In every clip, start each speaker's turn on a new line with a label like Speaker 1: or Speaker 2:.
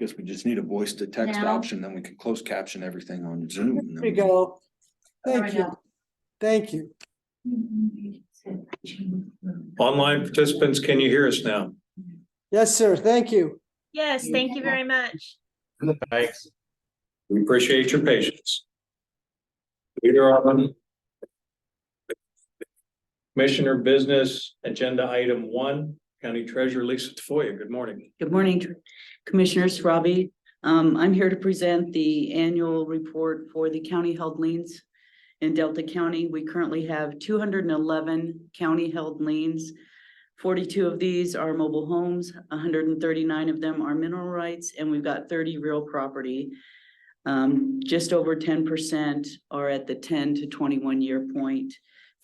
Speaker 1: Guess we just need a voice to text
Speaker 2: Now?
Speaker 1: option, then we can close caption everything on Zoom. and then
Speaker 3: There you go.
Speaker 2: There
Speaker 3: Thank
Speaker 2: we
Speaker 3: you.
Speaker 2: go.
Speaker 3: Thank you.
Speaker 4: Online participants, can you hear us now?
Speaker 3: Yes, sir. Thank you.
Speaker 5: Yes, thank you very much.
Speaker 4: Thanks. We appreciate your patience. Leader on Commissioner Business Agenda Item 1, County Treasurer Lisa Tafoya. Good morning.
Speaker 6: Good morning, Commissioners. Robbie. I'm here to present the annual report for the county held liens in Delta County. We currently have 211 county held liens. 42 of these are mobile homes, 139 of them are mineral rights, and we've got 30 real property. Just over 10% are at the 10 to 21 year point.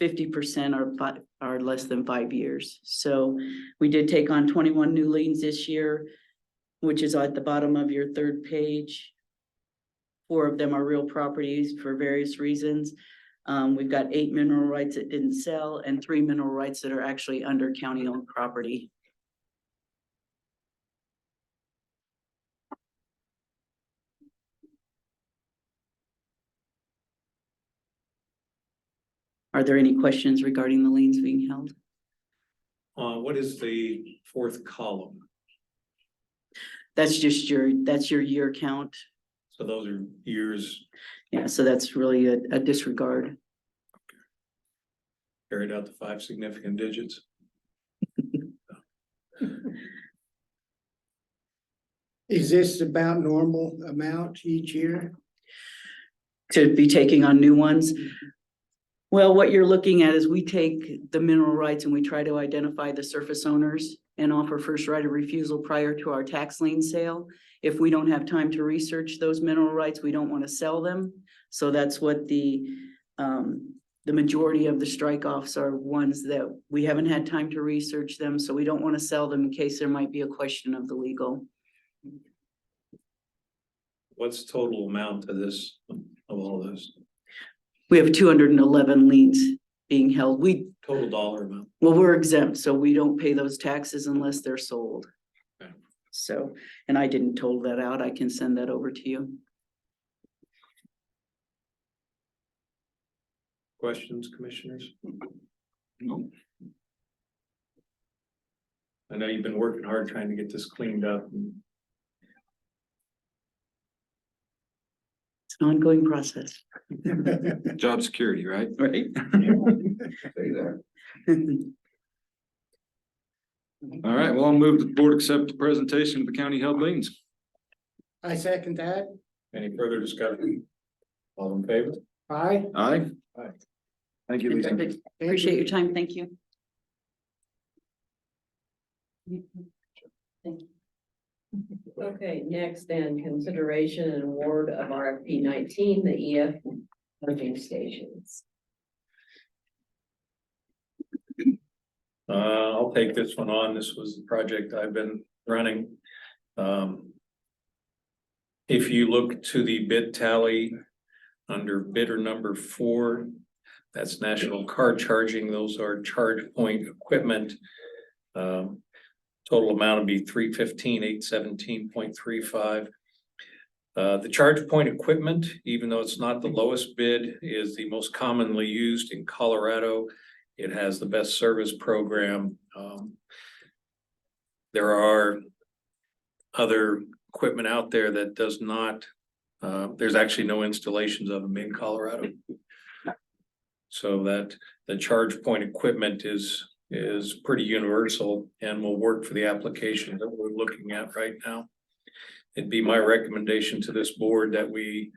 Speaker 6: 50% are less than 5 years. So we did take on 21 new liens this year, which is at the bottom of your third page. 4 of them are real properties for various reasons. We've got 8 mineral rights that didn't sell and 3 mineral rights that are actually under county owned property. Are there any questions regarding the liens being held?
Speaker 4: What is the fourth column?
Speaker 6: That's just that's your year count.
Speaker 4: So those are years
Speaker 6: Yeah, so that's really a disregard.
Speaker 4: carried out to 5 significant digits.
Speaker 7: Is this about normal amount each year?
Speaker 6: To be taking on new ones. Well, what you're looking at is we take the mineral rights and we try to identify the surface owners and offer first right of refusal prior to our tax lien sale. If we don't have time to research those mineral rights, we don't want to sell them. So that's what the majority of the strike offs are, ones that we haven't had time to research them. So we don't want to sell them in case there might be a question of the legal.
Speaker 4: What's the total amount of this, of all this?
Speaker 6: We have 211 liens being held.
Speaker 4: Total dollar amount?
Speaker 6: Well, we're exempt, so we don't pay those taxes unless they're sold.
Speaker 4: Okay.
Speaker 6: So, and I didn't total that out. I can send that over to you.
Speaker 4: Questions, commissioners?
Speaker 1: No.
Speaker 4: I know you've been working hard trying to get this cleaned up.
Speaker 6: It's an ongoing process.
Speaker 1: Job security, right?
Speaker 6: Right.
Speaker 1: Stay there. All right, well, I'll move that the board accept the presentation of the county held liens.
Speaker 7: I second that.
Speaker 4: Any further discussion? All in favor?
Speaker 7: Aye.
Speaker 1: Aye.
Speaker 4: Aye.
Speaker 1: Thank you, Lisa.
Speaker 6: Appreciate your time. Thank you.
Speaker 8: Okay, next then, consideration and award of RFP 19, the EF charging stations.
Speaker 4: I'll take this one on. This was the project I've been running. If you look to the bid tally under bidder number 4, that's National Car Charging. Those are charge point equipment. Total amount would be $315,817.35. The charge point equipment, even though it's not the lowest bid, is the most commonly used in Colorado. It has the best service program. There are other equipment out there that does not, there's actually no installations of them in Colorado. So that the charge point equipment is pretty universal and will work for the application that we're looking at right now. It'd be my recommendation to this board that we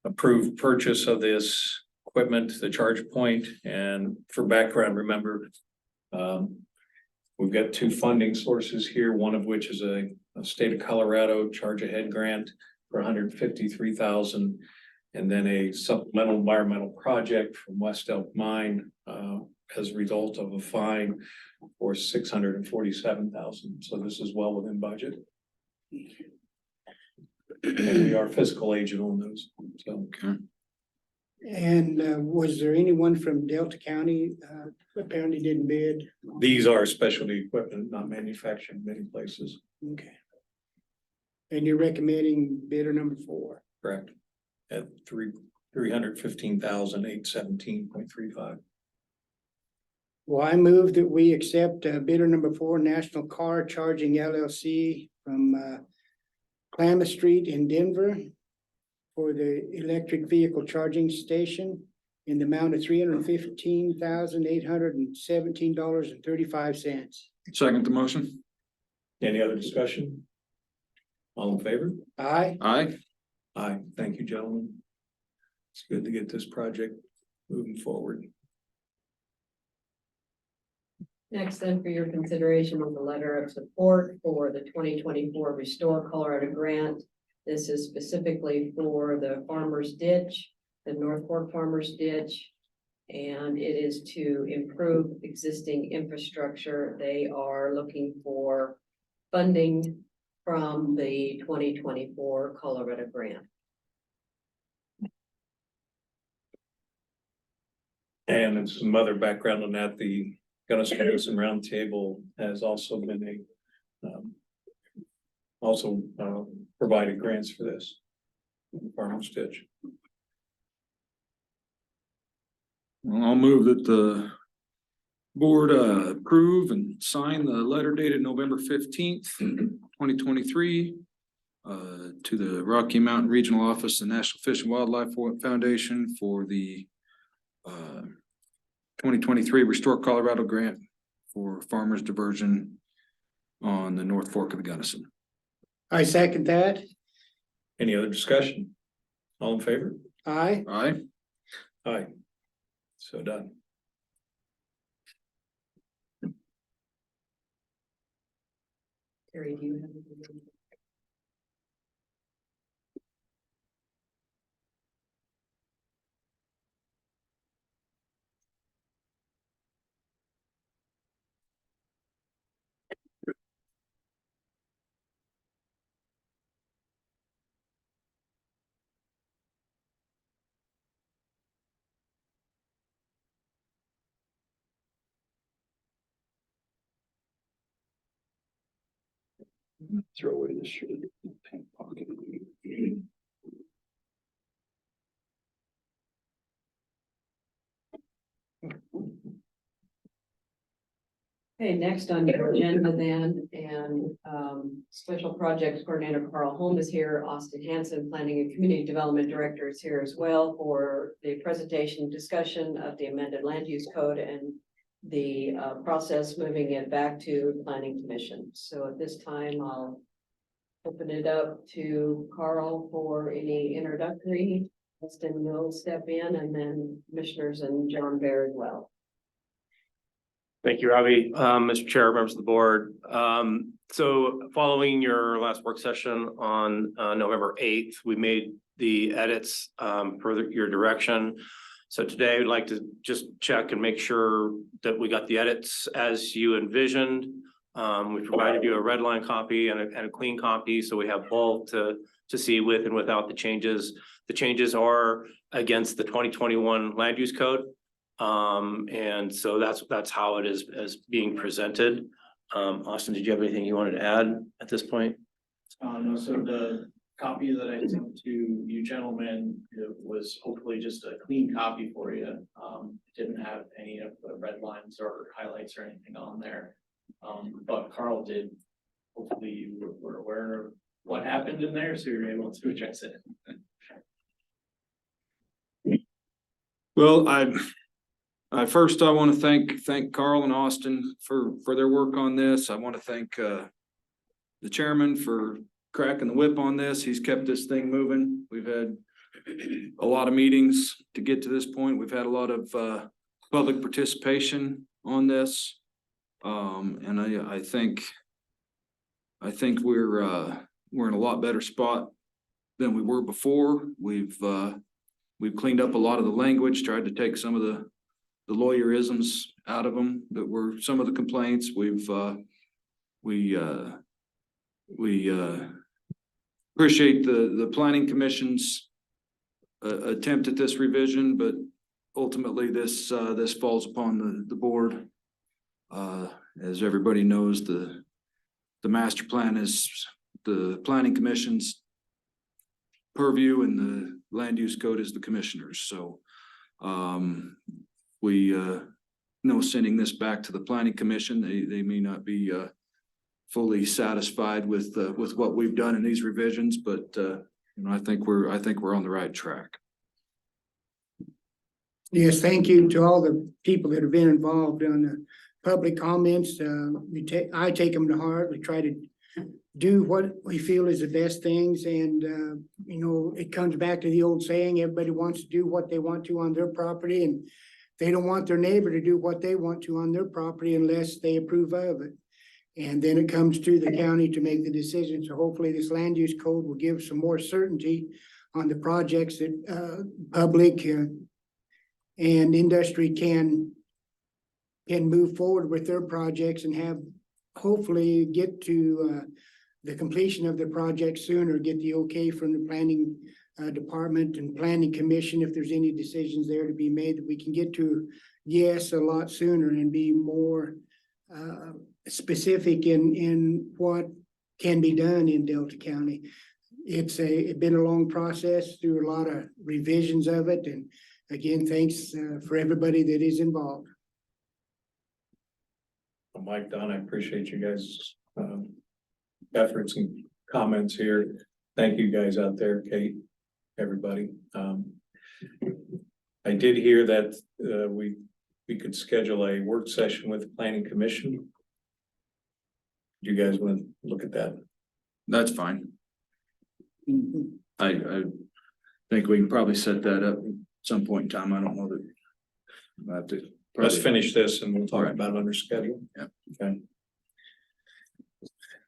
Speaker 4: approve purchase of this equipment, the charge point. And for background, remember, we've got 2 funding sources here, one of which is a state of Colorado charge ahead grant for $153,000. And then a supplemental environmental project from West Elk Mine as a result of a fine for $647,000. So this is well within budget. And we are fiscal agent on those. So
Speaker 1: Okay.
Speaker 7: And was there anyone from Delta County apparently didn't bid?
Speaker 4: these are specialty equipment, not manufactured in many places.
Speaker 7: Okay. And you're recommending bidder number 4.
Speaker 4: Correct. At $315,817.35.
Speaker 7: Well, I move that we accept bidder number 4, National Car Charging LLC from Klamath Street in Denver for the electric vehicle charging station in the amount of $315,817.35.
Speaker 1: Second the motion.
Speaker 4: Any other discussion? All in favor?
Speaker 7: Aye.
Speaker 1: Aye.
Speaker 4: Aye. Thank you, gentlemen. It's good to get this project moving forward.
Speaker 8: Next then for your consideration of the letter of support for the 2024 Restore Colorado Grant. This is specifically for the Farmer's Ditch, the North Fork Farmer's Ditch. And it is to improve existing infrastructure. They are looking for funding from the 2024 Colorado Grant.
Speaker 4: And some other background on that, the Gunnison Citizen Roundtable has also been provided grants for this. Farmer's Ditch.
Speaker 1: Well, I'll move that the board approve and sign the letter dated November 15th, 2023 to the Rocky Mountain Regional Office, the National Fish and Wildlife Foundation for the 2023 Restore Colorado Grant for farmers diversion on the North Fork of the Gunnison.
Speaker 7: I second that.
Speaker 4: Any other discussion? All in favor?
Speaker 7: Aye.
Speaker 1: Aye.
Speaker 4: Aye. So done.
Speaker 8: Terry, do you have anything?
Speaker 1: Throw away this shirt. Pink pocket.
Speaker 8: Okay, next on your agenda then, and Special Projects Coordinator Carl Holm is here, Austin Hanson, Planning and Community Development Director is here as well for the presentation discussion of the amended land use code and the process moving it back to Planning Commission. So at this time, I'll open it up to Carl for any introductory. Austin will step in and then commissioners and John Bear as well.
Speaker 2: Thank you, Robbie. Mr. Chair, members of the board. So following your last work session on November 8th, we made the edits per your direction. So today I'd like to just check and make sure that we got the edits as you envisioned. We provided you a red line copy and a clean copy, so we have both to see with and without the changes. The changes are against the 2021 land use code. And so that's how it is as being presented. Austin, did you have anything you wanted to add at this point?
Speaker 9: No, so the copy that I sent to you gentlemen, it was hopefully just a clean copy for you. It didn't have any of the red lines or highlights or anything on there. But Carl did, hopefully you were aware of what happened in there, so you're able to address it.
Speaker 1: Well, I want to thank Carl and Austin for their work on this. I want to thank the chairman for cracking the whip on this. He's kept this thing moving. We've had a lot of meetings to get to this point. We've had a lot of public participation on this. And I think we're in a lot better spot than we were before. We've cleaned up a lot of the language, tried to take some of the lawyerisms out of them that were some of the complaints. We appreciate the planning commission's attempt at this revision, but ultimately this falls upon the board. As everybody knows, the the master plan is the planning commission's purview and the land use code is the commissioners, so. We know sending this back to the planning commission, they may not be fully satisfied with what we've done in these revisions, but I think we're on the right track.
Speaker 7: Yes, thank you to all the people that have been involved on the public comments. I take them to heart. We try to do what we feel is the best things, and it comes back to the old saying, everybody wants to do what they want to on their property, and they don't want their neighbor to do what they want to on their property unless they approve of it. And then it comes to the county to make the decision. So hopefully this land use code will give some more certainty on the projects that public and industry can move forward with their projects and have hopefully get to the completion of the project sooner, get the okay from the planning department and planning commission if there's any decisions there to be made, that we can get to yes a lot sooner and be more specific in what can be done in Delta County. It's been a long process through a lot of revisions of it, and again, thanks for everybody that is involved.
Speaker 4: Mike, Don, I appreciate you guys' efforts and comments here. Thank you guys out there, Kate, everybody. I did hear that we could schedule a work session with the planning commission. Do you guys want to look at that?
Speaker 1: That's fine. I think we can probably set that up at some point in time. I don't know that. I have to.
Speaker 4: Let's finish this and we'll talk
Speaker 1: Alright.
Speaker 4: about it under schedule.
Speaker 1: Yeah.
Speaker 4: Okay.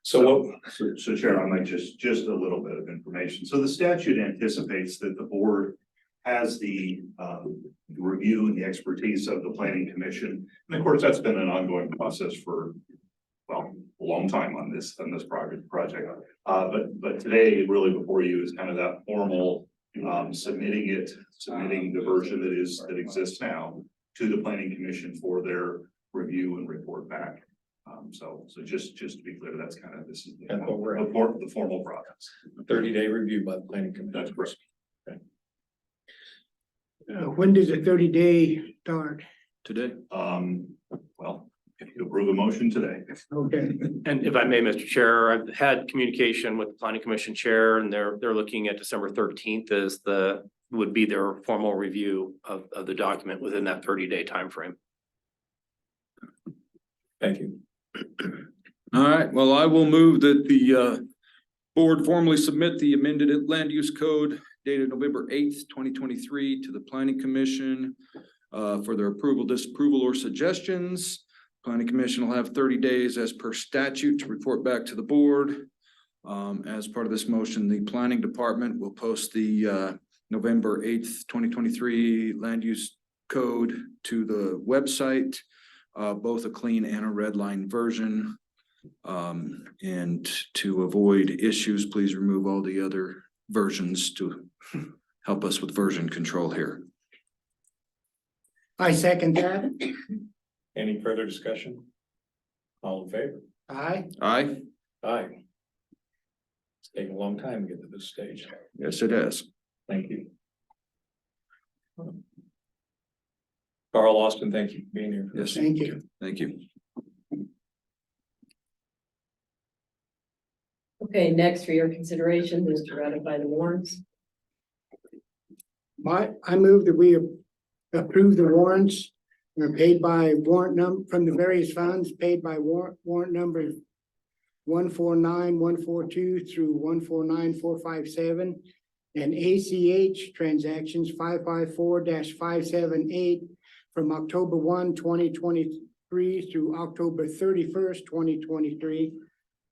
Speaker 4: So what,
Speaker 10: So Chair, I might just a little bit of information. So the statute anticipates that the board has the review and the expertise of the planning commission. And of course, that's been an ongoing process for, well, a long time on this project. But today, really before you is kind of that formal submitting the version that exists now to the planning commission for their review and report back. So just to be clear, that's kind of, this is
Speaker 4: That's what we're at.
Speaker 10: the formal process.
Speaker 4: 30-day review by the planning commission?
Speaker 10: That's correct.
Speaker 7: When does the 30-day start?
Speaker 1: Today.
Speaker 10: Well, if you approve a motion today.
Speaker 7: Okay.
Speaker 2: And if I may, Mr. Chair, I've had communication with the planning commission chair, and they're looking at December 13th as would be their formal review of the document within that 30-day timeframe.
Speaker 4: Thank you.
Speaker 1: All right, well, I will move that the board formally submit the amended land use code dated November 8th, 2023 to the planning commission for their approval, disapproval, or suggestions. Planning commission will have 30 days as per statute to report back to the board. As part of this motion, the planning department will post the November 8th, 2023 land use code to the website, both a clean and a red line version. And to avoid issues, please remove all the other versions to help us with version control here.
Speaker 7: I second that.
Speaker 4: Any further discussion? All in favor?
Speaker 7: Aye.
Speaker 1: Aye?
Speaker 4: Aye. It's taken a long time to get to this stage.
Speaker 1: Yes, it is.
Speaker 4: Thank you. Carl Austin, thank you for being here.
Speaker 1: Yes.
Speaker 7: Thank you.
Speaker 1: Thank you.
Speaker 8: Okay, next for your consideration is to ratify the warrants.
Speaker 7: I move that we approve the warrants. They're paid by warrant from the various funds, paid by warrant number 149142 through 149457. And ACH transactions 554-578 from October 1, 2023 through October 31st, 2023,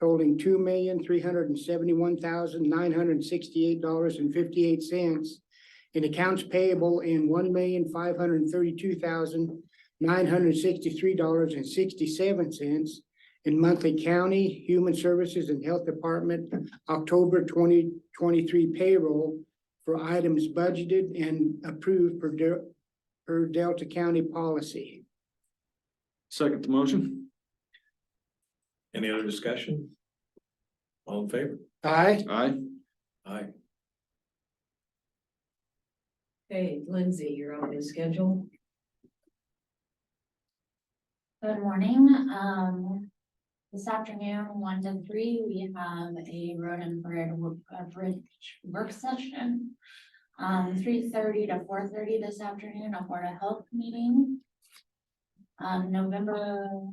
Speaker 7: totaling $2,371,968.58 in accounts payable in $1,532,963.67 in monthly county, human services and health department, October 2023 payroll for items budgeted and approved per Delta County policy.
Speaker 1: Second the motion?
Speaker 4: Any other discussion? All in favor?
Speaker 7: Aye.
Speaker 1: Aye.
Speaker 4: Aye.
Speaker 8: Hey, Lindsay, you're on the schedule.
Speaker 5: Good morning. This afternoon, 1 to 3, we have a road and bridge work session. 3:30 to 4:30 this afternoon, a Board of Health meeting. November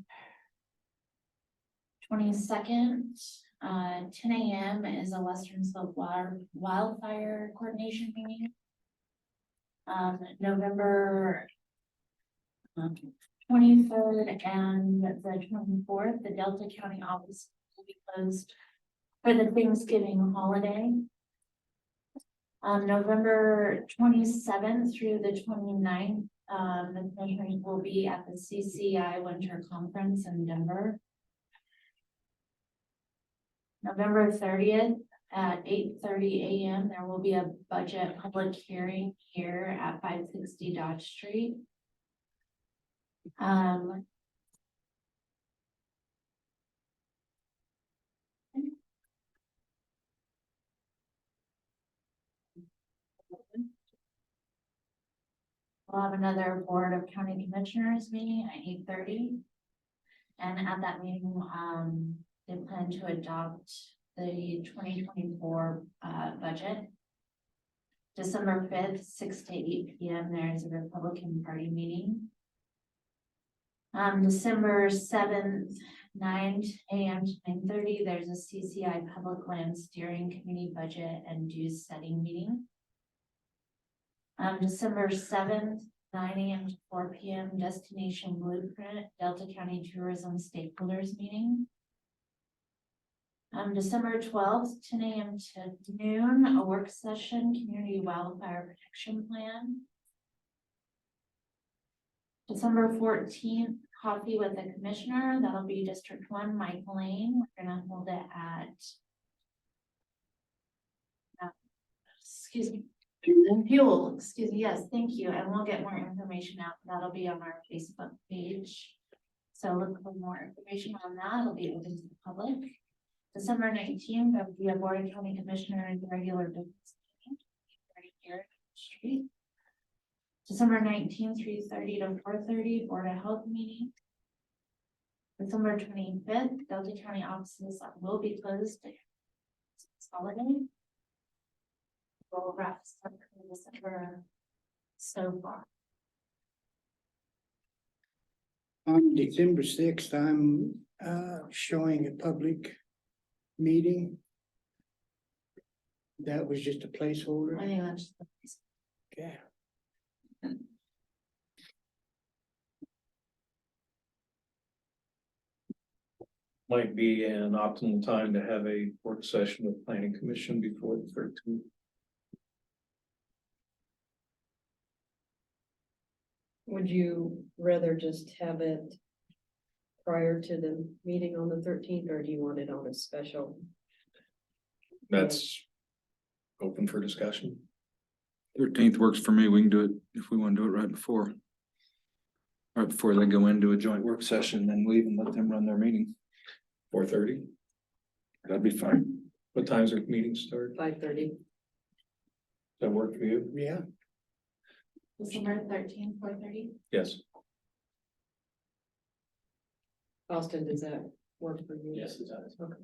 Speaker 5: 22nd, 10 a.m. is a Western Slope Wildfire Coordination meeting. November 23rd and the 24th, the Delta County office will be closed for the Thanksgiving holiday. November 27th through the 29th, the commissioners will be at the CCI Winter Conference in Denver. November 30th at 8:30 a.m. there will be a budget public hearing here at 560 Dodge Street. We'll have another Board of County Commissioners meeting at 8:30. And at that meeting, they plan to adopt the 2024 budget. December 5th, 6 to 8 p.m. there is a Republican Party meeting. December 7th, 9 a.m. to 9:30, there's a CCI Public Land Steering Committee budget and dues setting meeting. December 7th, 9 a.m. to 4 p.m. Destination Blueprint Delta County Tourism Stakeholders Meeting. December 12th, 10 a.m. to noon, a work session, Community Wildfire Protection Plan. December 14th, coffee with the commissioner, that'll be District 1, Mike Lane. We're gonna hold it at excuse me, Fuel, excuse me, yes, thank you, and we'll get more information out, that'll be on our Facebook page. So look for more information on that, it'll be open to the public. December 19th, there'll be a Board of County Commissioner and regular business meeting right here on the street. December 19th, 3:30 to 4:30, Board of Health meeting. December 25th, Delta County offices will be closed. It's holiday. We'll wrap this up in December so far.
Speaker 7: On December 6th, I'm showing a public meeting. That was just a
Speaker 5: I
Speaker 7: placeholder.
Speaker 5: think that's just
Speaker 7: Okay.
Speaker 4: Might be an optimal time to have a work session with planning commission before the 13th.
Speaker 8: Would you rather just have it prior to the meeting on the 13th, or do you want it on a special?
Speaker 4: That's open for discussion.
Speaker 1: 13th works for me. We can do it if we want to do it right before. Right before they go into a joint work session, then leave and let them run their meeting.
Speaker 4: 4:30.
Speaker 1: That'd be fine.
Speaker 4: What times are meetings start?
Speaker 8: 5:30.
Speaker 4: Does that work for you?
Speaker 7: Yeah,
Speaker 5: December 13th, 4:30.
Speaker 4: Yes.
Speaker 8: Austin, does that work for you?
Speaker 9: Yes, it does.
Speaker 8: Okay.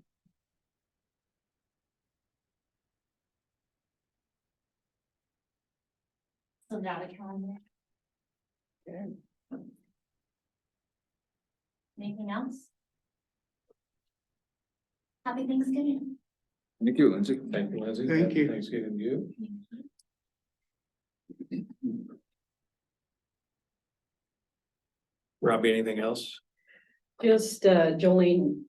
Speaker 5: So got a calendar.
Speaker 8: Okay.
Speaker 5: Anything else? Happy Thanksgiving.
Speaker 1: Thank you, Lindsay.
Speaker 4: Thank you, Lindsay.
Speaker 7: Thank you.
Speaker 4: Thanksgiving to you. Robbie, anything else?
Speaker 8: Just, Jolene,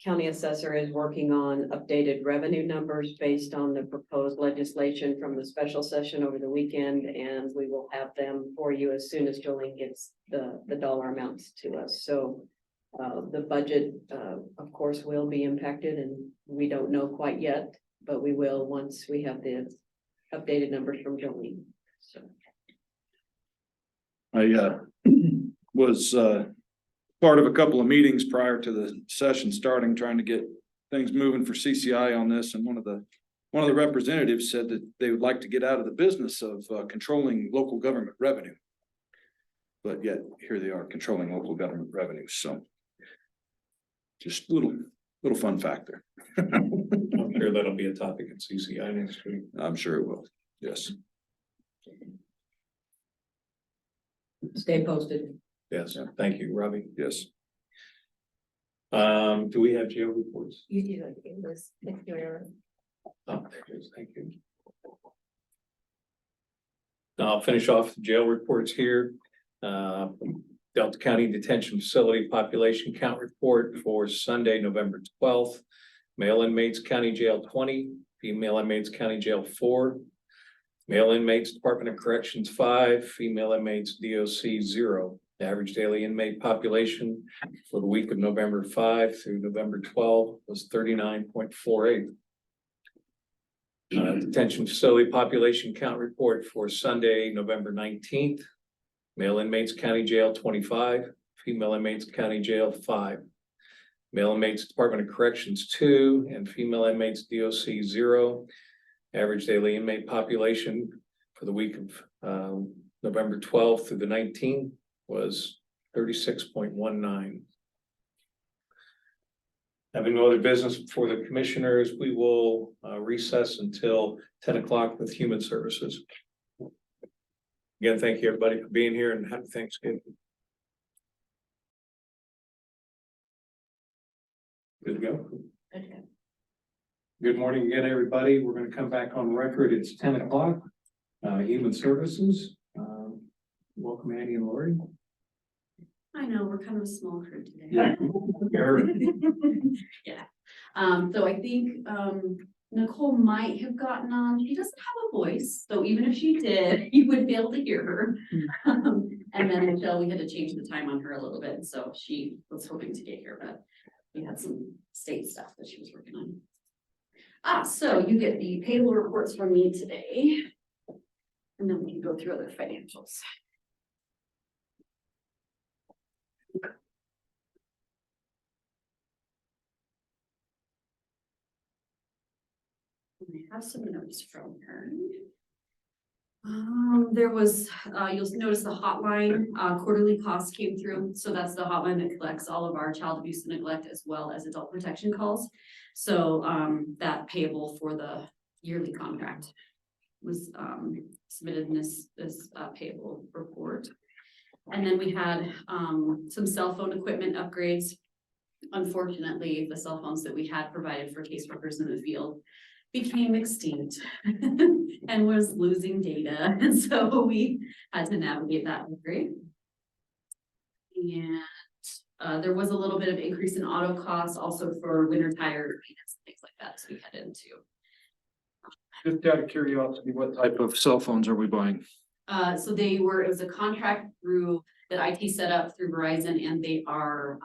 Speaker 8: County Assessor, is working on updated revenue numbers based on the proposed legislation from the special session over the weekend, and we will have them for you as soon as Jolene gets the dollar amounts to us. So the budget, of course, will be impacted, and we don't know quite yet, but we will once we have the updated numbers from Jolene. So.
Speaker 1: I was part of a couple of meetings prior to the session starting, trying to get things moving for CCI on this, and one of the representatives said that they would like to get out of the business of controlling local government revenue. But yet, here they are controlling local government revenue, so. Just little fun fact there.
Speaker 4: I'm sure that'll be a topic at CCI next week.
Speaker 1: I'm sure it will, yes.
Speaker 8: Stay posted.
Speaker 4: Yes, thank you, Robbie.
Speaker 1: Yes.
Speaker 4: Do we have jail reports?
Speaker 8: You do, it was, thank you, Aaron.
Speaker 4: Oh, there it is, thank you. I'll finish off the jail reports here. Delta County Detention Facility Population Count Report for Sunday, November 12th. Male inmates, County Jail 20, female inmates, County Jail 4. Male inmates, Department of Corrections 5, female inmates, DOC 0. The average daily inmate population for the week of November 5 through November 12 was 39.48. Detention Facility Population Count Report for Sunday, November 19th. Male inmates, County Jail 25, female inmates, County Jail 5. Male inmates, Department of Corrections 2, and female inmates, DOC 0. Average daily inmate population for the week of November 12th through the 19th was 36.19. Having no other business before the commissioners, we will recess until 10 o'clock with Human Services. Again, thank you everybody for being here, and happy Thanksgiving. Good to go.
Speaker 8: Okay.
Speaker 4: Good morning again, everybody. We're gonna come back on record. It's 10 o'clock. Human Services. Welcome Andy and Lori.
Speaker 11: I know, we're kind of a small crew today.
Speaker 4: Yeah.
Speaker 11: Yeah, so I think, Nicole might have gotten on, she doesn't have a voice, so even if she did, you would be able to hear her. And then Michelle, we had to change the time on her a little bit, so she was hoping to get here, but we had some state stuff that she was working on. So you get the payroll reports from me today. And then we can go through other financials. I have some notes from her. There was, you'll notice the hotline, quarterly costs came through. So that's the hotline that collects all of our child abuse and neglect as well as adult protection calls. So, that payable for the yearly contract was, submitted in this payable report. And then we had, some cell phone equipment upgrades. Unfortunately, the cell phones that we had provided for caseworkers in the field became extinct and was losing data. And so we had to navigate that upgrade. And there was a little bit of increase in auto costs also for winter tire maintenance and things like that. So we had into.
Speaker 1: Just out of curiosity, what type of cell phones are we buying?
Speaker 11: So it was a contract through that IT set up through Verizon, and they are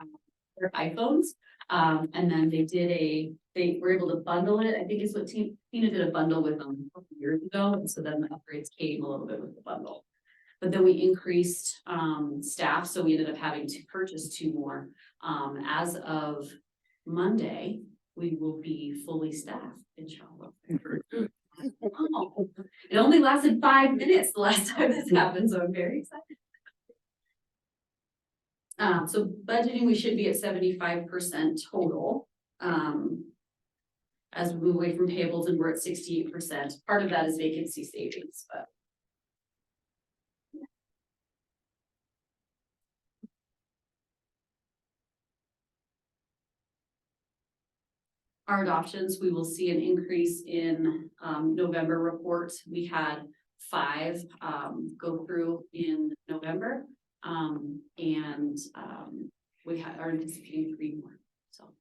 Speaker 11: their iPhones. And then they were able to bundle it. I think it's what Tina did a bundle with them a couple years ago. And so then the upgrades came a little bit with the bundle. But then we increased staff, so we ended up having to purchase 2 more. As of Monday, we will be fully staffed, inshallah.
Speaker 1: Very good.
Speaker 11: Oh, it only lasted 5 minutes the last time this happened, so I'm very excited. So budgeting, we should be at 75% total. As we move away from payables, and we're at 68%. Part of that is vacancy savings, but. Our adoptions, we will see an increase in November reports. We had 5 go through in November. We are anticipating 3 more, so.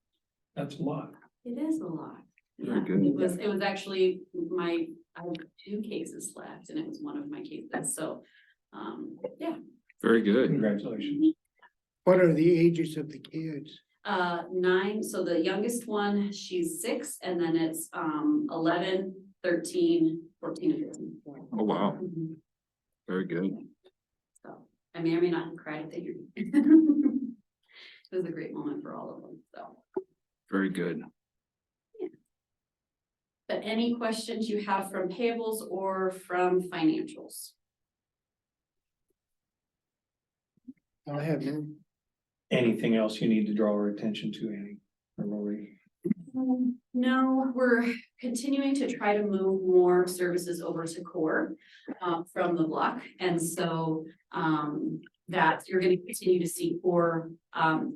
Speaker 4: That's a lot.
Speaker 11: It is a lot.
Speaker 1: Very
Speaker 11: Yeah,
Speaker 1: good.
Speaker 11: it was actually I have 2 cases left, and it was one of my cases, so, yeah.
Speaker 1: Very good.
Speaker 4: Congratulations.
Speaker 7: What are the ages of the kids?
Speaker 11: 9, so the youngest one, she's 6, and then it's 11, 13, 14, and 15.
Speaker 1: Oh, wow.
Speaker 11: Mhm.
Speaker 1: Very good.
Speaker 11: So I may or may not have cried at the hearing. It was a great moment for all of them, so.
Speaker 1: Very good.
Speaker 11: But any questions you have from payables or from financials?
Speaker 7: I have no.
Speaker 4: Anything else you need to draw our attention to, Annie? Or Lori?
Speaker 11: No, we're continuing to try to move more services over to core from the block. And so that you're gonna continue to see core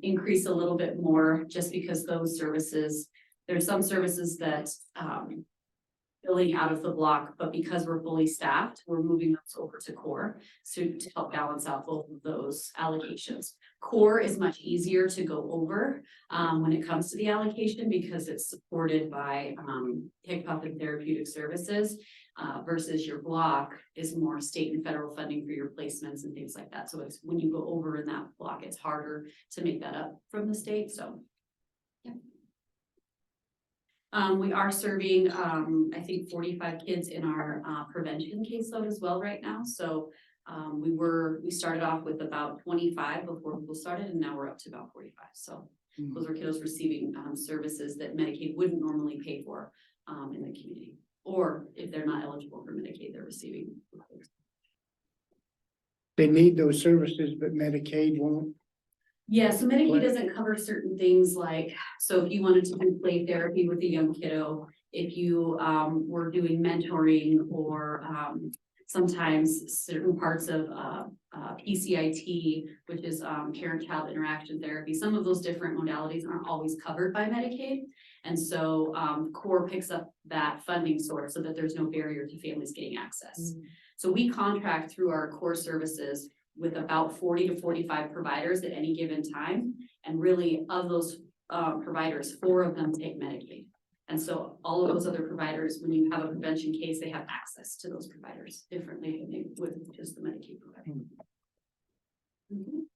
Speaker 11: increase a little bit more just because those services, there's some services that billing out of the block, but because we're fully staffed, we're moving those over to core to help balance out both of those allocations. Core is much easier to go over when it comes to the allocation because it's supported by HICPUP and therapeutic services versus your block is more state and federal funding for your placements and things like that. So it's when you go over in that block, it's harder to make that up from the state. So yeah. We are serving, I think 45 kids in our prevention caseload as well right now. So we started off with about 25 before school started, and now we're up to about 45. So those are kiddos receiving services that Medicaid wouldn't normally pay for in the community. Or if they're not eligible for Medicaid, they're receiving.
Speaker 7: They need those services, but Medicaid won't.
Speaker 11: Yeah, so Medicaid doesn't cover certain things like, so if you wanted to do play therapy with a young kiddo, if you were doing mentoring or sometimes certain parts of PCIT, which is parent-child interaction therapy, some of those different modalities aren't always covered by Medicaid. And so CORE picks up that funding source so that there's no barrier to families getting access. So we contract through our CORE services with about 40 to 45 providers at any given time. And really of those providers, 4 of them take Medicaid. And so all of those other providers, when you have a prevention case, they have access to those providers differently than they would with just the Medicaid provider. Mhm.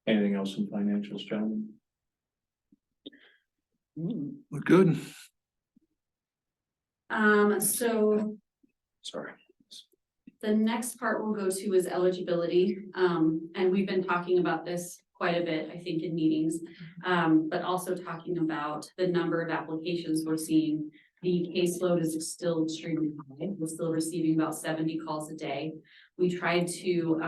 Speaker 4: Anything else in financials, gentlemen?
Speaker 1: We're good.
Speaker 11: So
Speaker 4: Sorry.
Speaker 11: the next part we'll go to is eligibility. And we've been talking about this quite a bit, I think, in meetings, but also talking about the number of applications we're seeing. The caseload is still extremely high. We're still receiving about 70 calls a day. We tried to,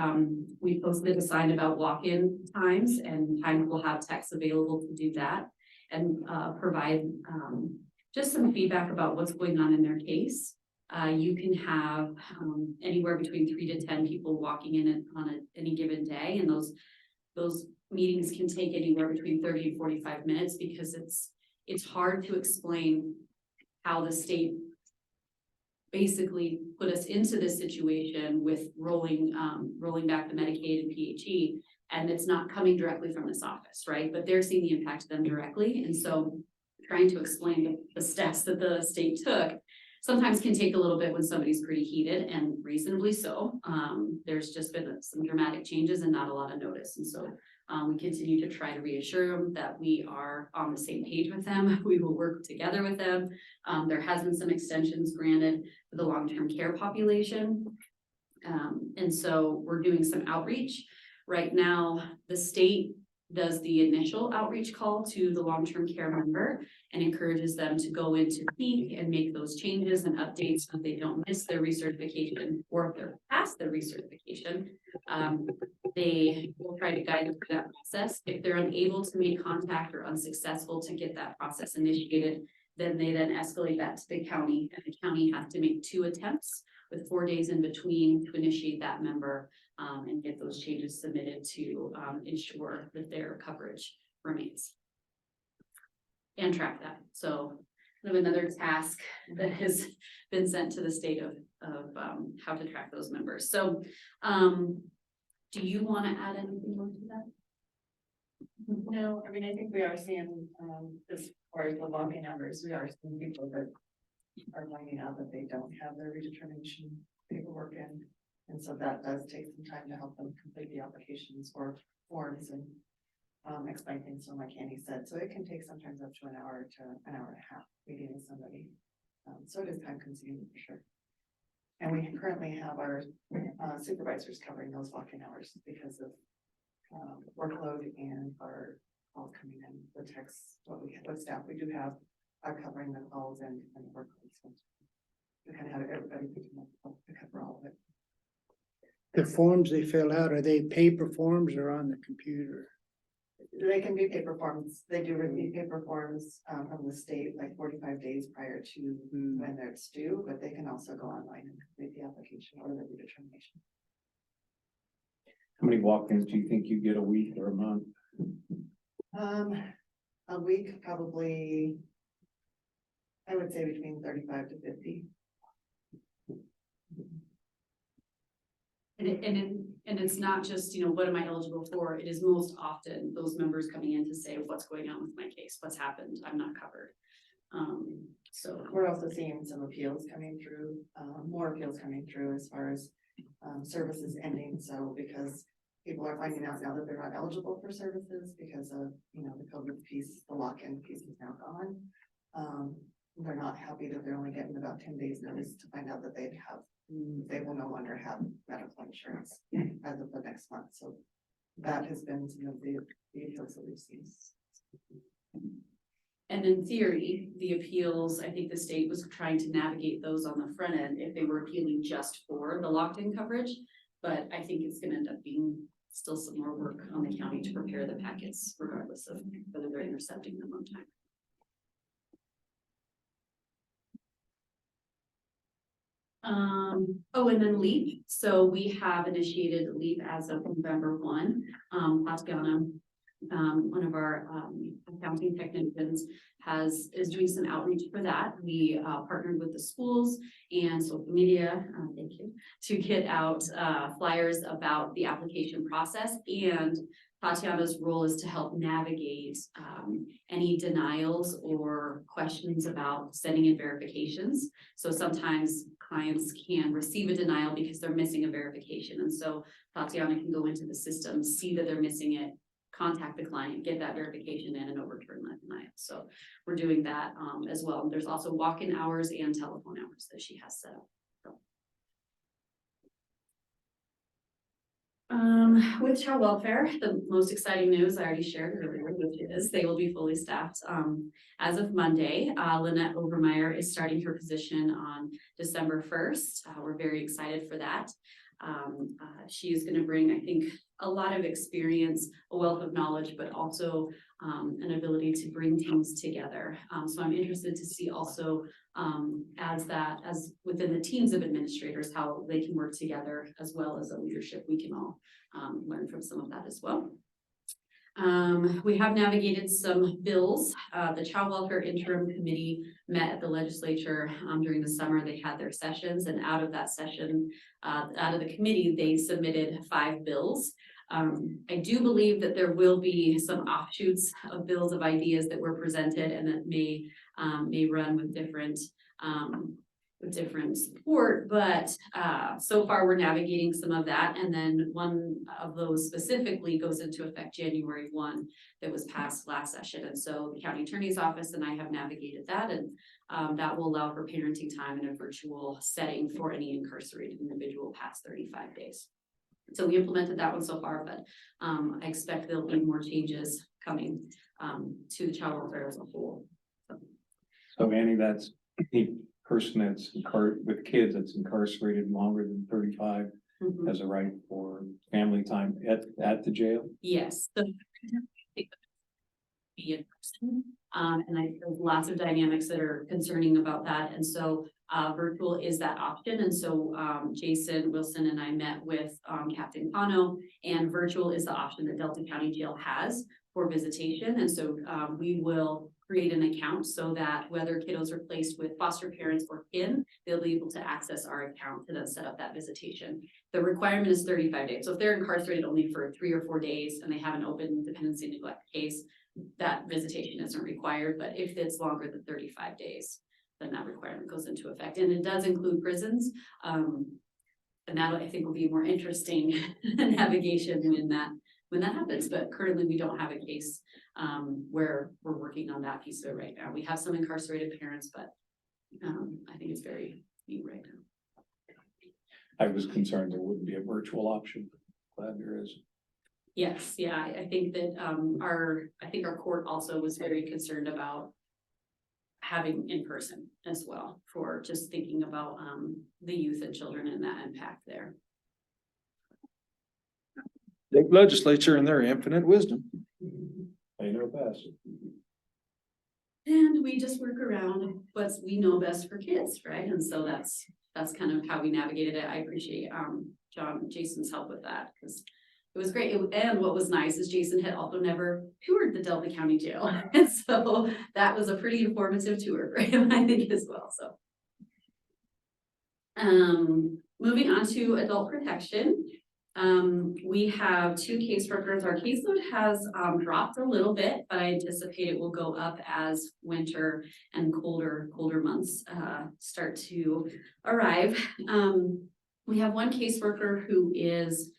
Speaker 11: we posted a sign about walk-in times and times we'll have techs available to do that and provide just some feedback about what's going on in their case. You can have anywhere between 3 to 10 people walking in on any given day, and those meetings can take anywhere between 30 and 45 minutes because it's hard to explain how the state basically put us into this situation with rolling back the Medicaid and PHE, and it's not coming directly from this office, right? But they're seeing the impact to them directly, and so trying to explain the steps that the state took sometimes can take a little bit when somebody's pretty heated, and reasonably so. There's just been some dramatic changes and not a lot of notice. And so we continue to try to reassure them that we are on the same page with them. We will work together with them. There has been some extensions granted for the long-term care population. And so we're doing some outreach. Right now, the state does the initial outreach call to the long-term care member and encourages them to go into peak and make those changes and updates so they don't miss their recertification, or if they're past their recertification, they will try to guide them through that process. If they're unable to make contact or unsuccessful to get that process initiated, then they escalate that to the county, and the county has to make 2 attempts with 4 days in between to initiate that member and get those changes submitted to ensure that their coverage remains. And track that. So kind of another task that has been sent to the state of how to track those members. So do you want to add anything more to that?
Speaker 12: No, I mean, I think we are seeing as far as the logging numbers, we are seeing people that are finding out that they don't have their redetermination paperwork in. And so that does take some time to help them complete the applications or forms and explain things from like Annie said. So it can take sometimes up to an hour to an hour and a half meeting with somebody. So it is time consuming for sure. And we currently have our supervisors covering those walk-in hours because of workload and our calls coming in, the texts, what staff we do have are covering the calls and workload. So we kind of have everybody to cover all of it.
Speaker 7: The forms they fill out, are they paper forms or on the computer?
Speaker 12: They can be paper forms. They do receive paper forms from the state like 45 days prior to when it's due, but they can also go online and complete the application or the redetermination.
Speaker 4: How many walk-ins do you think you get a week or a month?
Speaker 12: A week, probably, I would say between 35 to 50.
Speaker 11: And it's not just, what am I eligible for? It is most often those members coming in to say, what's going on with my case? What's happened? I'm not covered. So
Speaker 12: We're also seeing some appeals coming through, more appeals coming through as far as services ending. So because people are finding out now that they're not eligible for services because of, the COVID piece, the lock-in piece is now gone. They're not happy that they're only getting about 10 days notice to find out that they will no longer have medical insurance as of the next month. So that has been some of the appeals that we've seen.
Speaker 11: And in theory, the appeals, I think the state was trying to navigate those on the front end if they were appealing just for the locked-in coverage. But I think it's gonna end up being still some more work on the county to prepare the packets regardless of whether they're intercepting them on time. And then LEAP. So we have initiated LEAP as of November 1. Tatiana, one of our accounting technicians, is doing some outreach for that. We partnered with the schools and social media, thank you, to get out flyers about the application process. And Tatiana's role is to help navigate any denials or questions about sending in verifications. So sometimes clients can receive a denial because they're missing a verification. And so Tatiana can go into the system, see that they're missing it, contact the client, get that verification in and overturn that denial. So we're doing that as well. There's also walk-in hours and telephone hours that she has set up. With child welfare, the most exciting news I already shared earlier, which is they will be fully staffed as of Monday. Lynette Overmeyer is starting her position on December 1st. We're very excited for that. She is going to bring, I think, a lot of experience, a wealth of knowledge, but also an ability to bring teams together. So I'm interested to see also as within the teams of administrators, how they can work together as well as a leadership. We can all learn from some of that as well. We have navigated some bills. The Child Welfare Interim Committee met at the legislature during the summer. They had their sessions, and out of that session, out of the committee, they submitted 5 bills. I do believe that there will be some offshoots of bills of ideas that were presented and that may run with different support, but so far we're navigating some of that. And then one of those specifically goes into effect January 1 that was passed last session. And so the county attorney's office and I have navigated that, and that will allow for parenting time in a virtual setting for any incarcerated individual past 35 days. So we implemented that one so far, but I expect there'll be more changes coming to the child welfare as a whole.
Speaker 4: So Annie, that's any person that's with kids that's incarcerated longer than 35 has a right for family time at the jail?
Speaker 11: Yes. So be in person. And there's lots of dynamics that are concerning about that. And so virtual is that option. And so Jason Wilson and I met with Captain Cano, and virtual is the option that Delta County Jail has for visitation. And so we will create an account so that whether kiddos are placed with foster parents or kin, they'll be able to access our account to then set up that visitation. The requirement is 35 days. So if they're incarcerated only for 3 or 4 days and they have an open dependency neglect case, that visitation isn't required. But if it's longer than 35 days, then that requirement goes into effect. And it does include prisons. And that I think will be more interesting navigation when that happens. But currently we don't have a case where we're working on that piece of it right now. We have some incarcerated parents, but I think it's very new right now.
Speaker 4: I was concerned there wouldn't be a virtual option. Glad there is.
Speaker 11: Yes, yeah, I think that, I think our court also was very concerned about having in person as well, for just thinking about, the youth and children and that impact there.
Speaker 1: State legislature and their infinite wisdom.
Speaker 4: I know best.
Speaker 11: And we just work around what we know best for kids, right? And so that's kind of how we navigated it. I appreciate, Jason's help with that, because it was great. And what was nice is Jason had also never toured the Delta County Jail. And so that was a pretty informative tour for him, I think, as well, so. Moving on to adult protection. We have 2 caseworkers. Our caseload has dropped a little bit, but I anticipate it will go up as winter and colder months start to arrive. We have 1 caseworker who is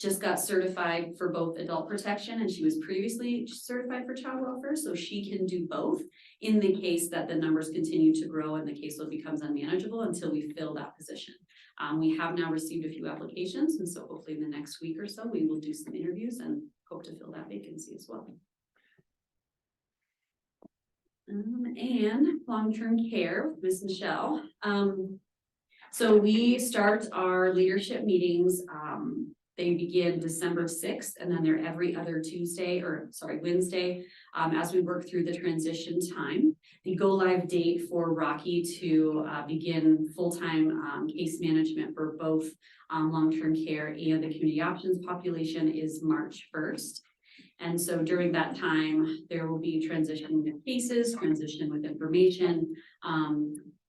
Speaker 11: just got certified for both adult protection, and she was previously certified for child welfare, so she can do both in the case that the numbers continue to grow and the caseload becomes unmanageable until we fill that position. We have now received a few applications, and so hopefully in the next week or so, we will do some interviews and hope to fill that vacancy as well. And long-term care with Ms. Michelle. So we start our leadership meetings, they begin December 6th, and then they're every other Wednesday, as we work through the transition time. The go live date for Rocky to begin full-time case management for both long-term care and the community options population is March 1st. And so during that time, there will be transition with cases, transition with information,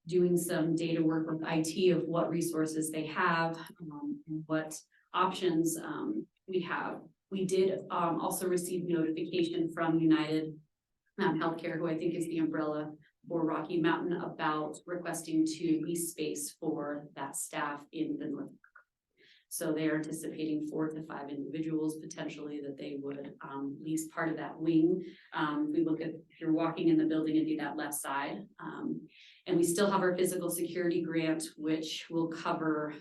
Speaker 11: doing some data work with IT of what resources they have, and what options we have. We did also receive notification from United Healthcare, who I think is the umbrella for Rocky Mountain, about requesting to lease space for that staff in the North. So they are anticipating 4 to 5 individuals potentially that they would lease part of that wing. If we look at, if you're walking in the building, it'd be that left side. And we still have our physical security grant, which will cover,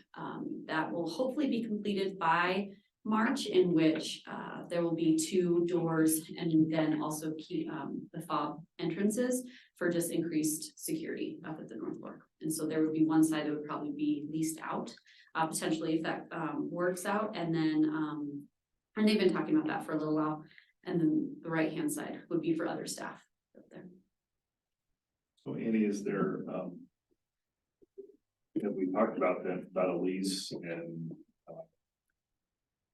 Speaker 11: that will hopefully be completed by March, in which there will be 2 doors and then also key the fob entrances for just increased security up at the North Fork. And so there would be one side that would probably be leased out, potentially if that works out. And then, and they've been talking about that for a little while. And then the right-hand side would be for other staff up there.
Speaker 10: So Annie, is there, have we talked about that, about a lease and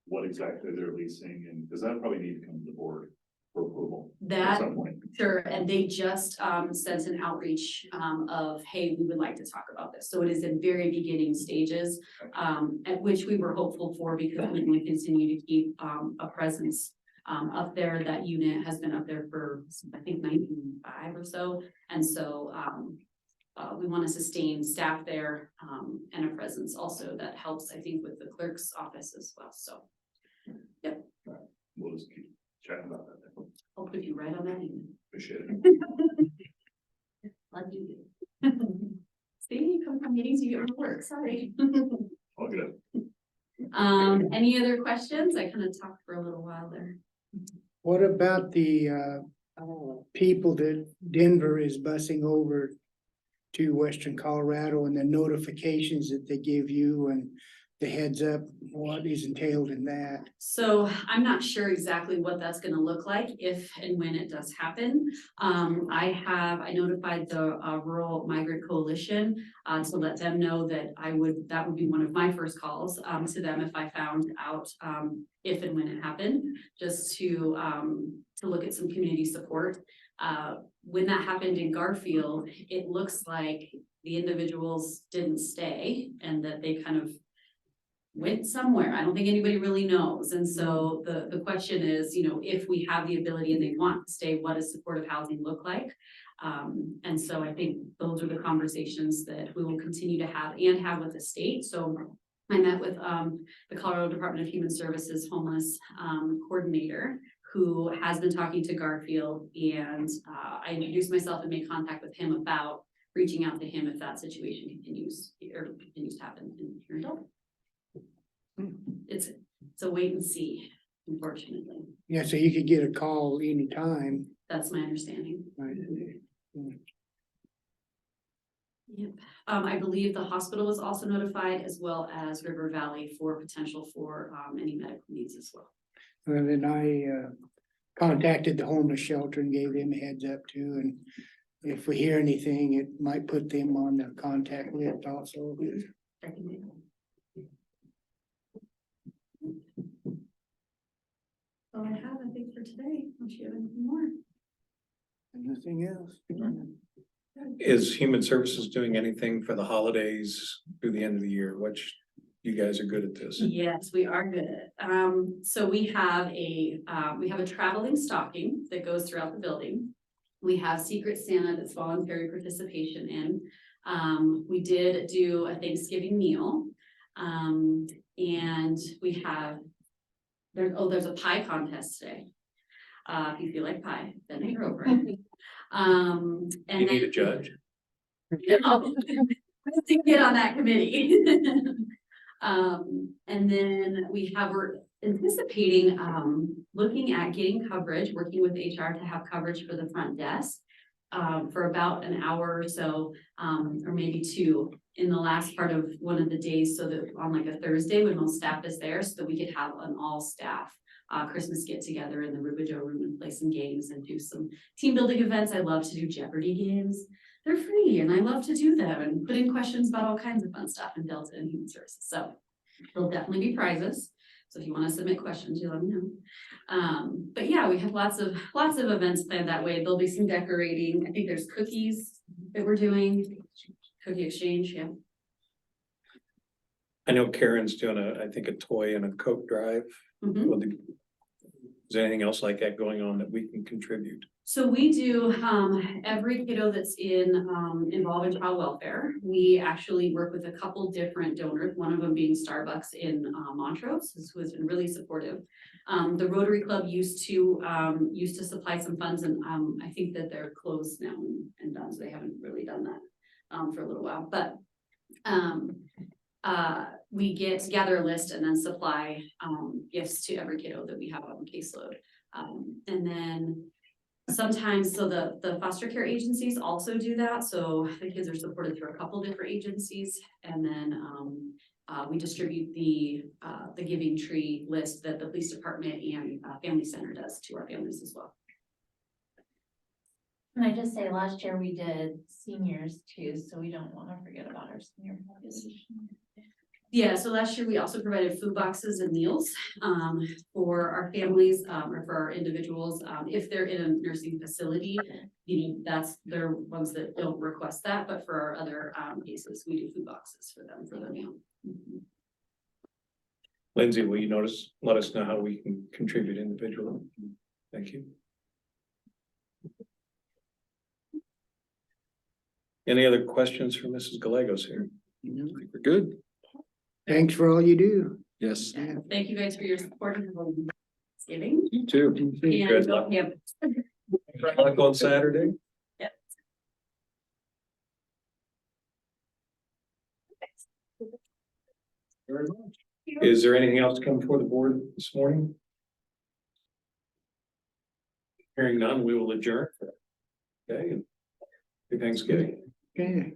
Speaker 10: what exactly they're leasing, and does that probably need to come to the board for approval at
Speaker 11: That,
Speaker 10: some point?
Speaker 11: sure, and they just sent an outreach of, hey, we would like to talk about this. So it is in very beginning stages, at which we were hopeful for, because we want to continue to keep a presence up there. That unit has been up there for, I think, 1995 or so, and so we want to sustain staff there and a presence also that helps, I think, with the clerk's office as well. So, yep.
Speaker 10: We'll just keep chatting about that.
Speaker 11: I'll put you right on that email.
Speaker 10: Appreciate it.
Speaker 11: Lucky you. See, you come from meetings, you get more work, sorry.
Speaker 10: All good.
Speaker 11: Any other questions? I kind of talked for a little while there.
Speaker 7: What about the people that Denver is busing over to Western Colorado, and the notifications that they give you and the heads up, what is entailed in that?
Speaker 11: So I'm not sure exactly what that's gonna look like if and when it does happen. I notified the Rural Migrant Coalition to let them know that that would be one of my first calls to them if I found out if and when it happened, just to look at some community support. When that happened in Garfield, it looks like the individuals didn't stay and that they kind of went somewhere. I don't think anybody really knows. And so the question is, if we have the ability and they want to stay, what does supportive housing look like? And so I think those are the conversations that we will continue to have with the state. So I met with the Colorado Department of Human Services homeless coordinator, who has been talking to Garfield, and I introduced myself and made contact with him about reaching out to him if that situation continues to happen in here in Delta. It's a wait and see, unfortunately.
Speaker 7: Yeah, so you could get a call anytime.
Speaker 11: That's my understanding.
Speaker 7: Right.
Speaker 11: Yep. I believe the hospital was also notified as well as River Valley for potential for any medical needs as well.
Speaker 7: And then I contacted the homeless shelter and gave them a heads up too, and if we hear anything, it might put them on the contact list also.
Speaker 11: I can do that. All I have, I think, for today, unless you have anything more.
Speaker 7: Nothing else.
Speaker 4: Is Human Services doing anything for the holidays through the end of the year? Which you guys are good at this.
Speaker 11: Yes, we are good. So we have a traveling stocking that goes throughout the building. We have Secret Santa that's voluntary participation in. We did do a Thanksgiving meal. And we have, there's a pie contest today. If you feel like pie, then you're over it. And
Speaker 4: You need a
Speaker 11: then-
Speaker 4: judge?
Speaker 11: No, to get on that committee. And then we're anticipating, looking at getting coverage, working with HR to have coverage for the front desk. For about an hour or so, or maybe two in the last part of one of the days, so that on like a Thursday when most staff is there, so that we could have an all staff Christmas get together in the Rubidoux room and play some games and do some team building events. I love to do Jeopardy games. They're free and I love to do them and put in questions about all kinds of fun stuff in Delta and Human Services. So there'll definitely be prizes. So if you want to submit questions, you let me know. But yeah, we have lots of events planned that way. There'll be some decorating. I think there's cookies that we're doing. Cookie exchange, yeah.
Speaker 4: I know Karen's doing I think a toy and a Coke drive.
Speaker 11: Mhm.
Speaker 4: Will there- Is there anything else like that going on that we can contribute?
Speaker 11: So we do, every kiddo that's involved in child welfare, we actually work with a couple different donors, one of them being Starbucks in Montrose, who has been really supportive. The Rotary Club used to supply some funds and I think that they're closed now and done, so they haven't really done that for a little while, but we gather a list and then supply gifts to every kiddo that we have on caseload. And then sometimes, so the foster care agencies also do that. So the kids are supported through a couple different agencies. And then we distribute the Giving Tree list that the police department and family center does to our families as well.
Speaker 5: Can I just say, last year we did seniors too, so we don't want to forget about our senior population.
Speaker 11: Yeah, so last year we also provided food boxes and meals for our families or for our individuals. If they're in a nursing facility, they're ones that don't request that, but for our other cases, we do food boxes for them for their meal. Mhm.
Speaker 4: Lindsay, will you let us know how we can contribute individually? Thank you. Any other questions for Mrs. Gallegos here?
Speaker 1: I think we're good.
Speaker 7: Thanks for all you do.
Speaker 1: Yes,
Speaker 11: Thank you guys for your support and Thanksgiving.
Speaker 1: you too.
Speaker 11: And
Speaker 4: luck.
Speaker 11: yeah,
Speaker 4: Luck on Saturday?
Speaker 11: Yep.
Speaker 4: Is there anything else to come before the board this morning? Hearing none, we will adjourn. Okay. Happy Thanksgiving.
Speaker 7: Okay.